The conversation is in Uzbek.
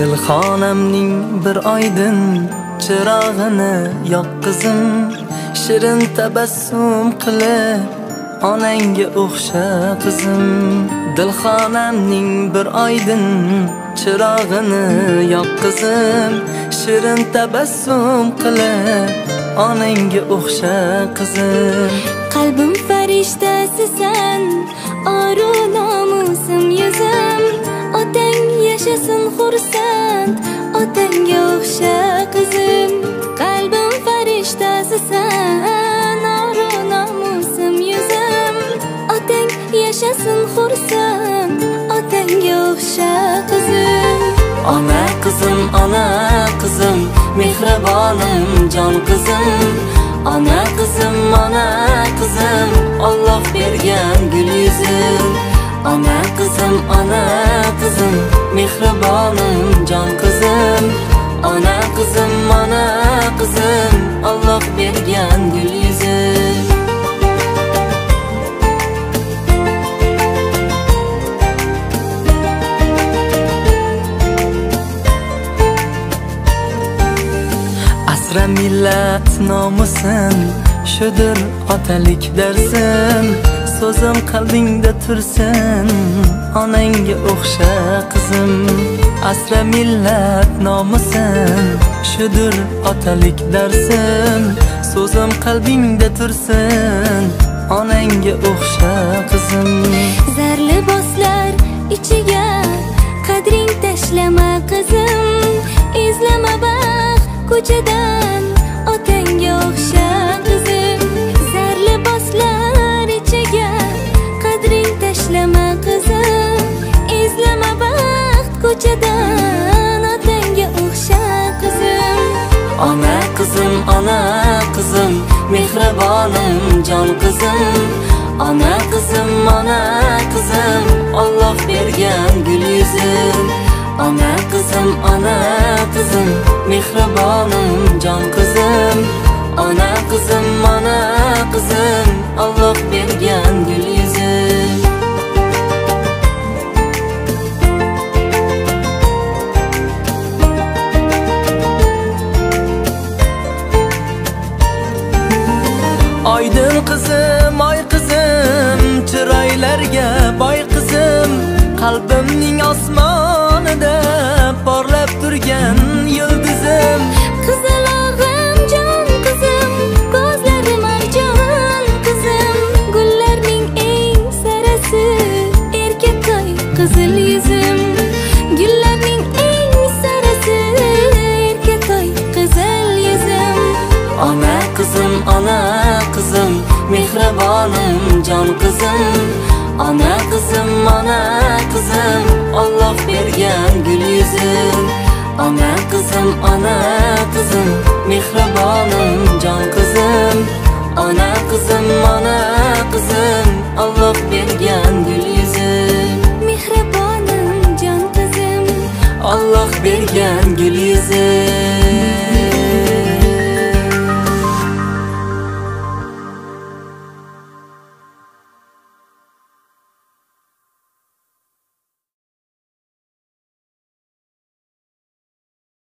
Dilxonamning bir oydin chirog'ini yoq qizim, shirin tabassum qilib onangga o'xsha qizim. Dilxonamning bir oydin chirog'ini yoq qizim, shirin tabassum qilib onangga o'xsha qizim. Qalbim farishtasisan, oru nomusim yuzim, otang yashasin xursand, otanga o'xsha qizim. Qalbim farishtasisan, oru nomusim yuzim, otang yashasin xursand, otanga o'xsha qizim. Ona qizim, ona qizim, mehribonim jon qizim. Ona qizim, ona qizim, Alloh bergan gul yuzim. Ona qizim, ona qizim, mehribonim jon qizim. Ona qizim, ona qizim, Alloh bergan gul yuzim. Asra millat nomusin, shudir otalik darsin. So'zim qalbingda tursin, onangga o'xsha qizim. Asra millat nomusin, shudir otalik darsin. So'zim qalbingda tursin, onangga o'xsha qizim. Zar liboslar ichiga qadring tashlama qizim, izlama baxt ko'chadan otanga o'xsha qizim. Zar liboslar ichiga qadring tashlama qizim, izlama baxt ko'chadan otanga o'xsha qizim. Ona qizim, ona qizim, mehribonim jon qizim. Ona qizim, ona qizim, Alloh bergan gul yuzim. Ona qizim, ona qizim, mehribonim jon qizim. Ona qizim, ona qizim, Alloh bergan gul yuzim. Oydin qizim, oy qizim, chiroylarga boy qizim. Qalbimning osmonida porlab turgan yulduzim. Qizalog'im jon qizim, ko'zlarim arjon qizim. Gullarning eng sarasi, erkatoy qizil yuzim. Gullarning eng sarasi, erkatoy qizil yuzim. Ona qizim, ona qizim, mehribonim jon qizim. Ona qizim, ona qizim, Alloh bergan gul yuzim. Ona qizim, ona qizim, mehribonim jon qizim. Ona qizim,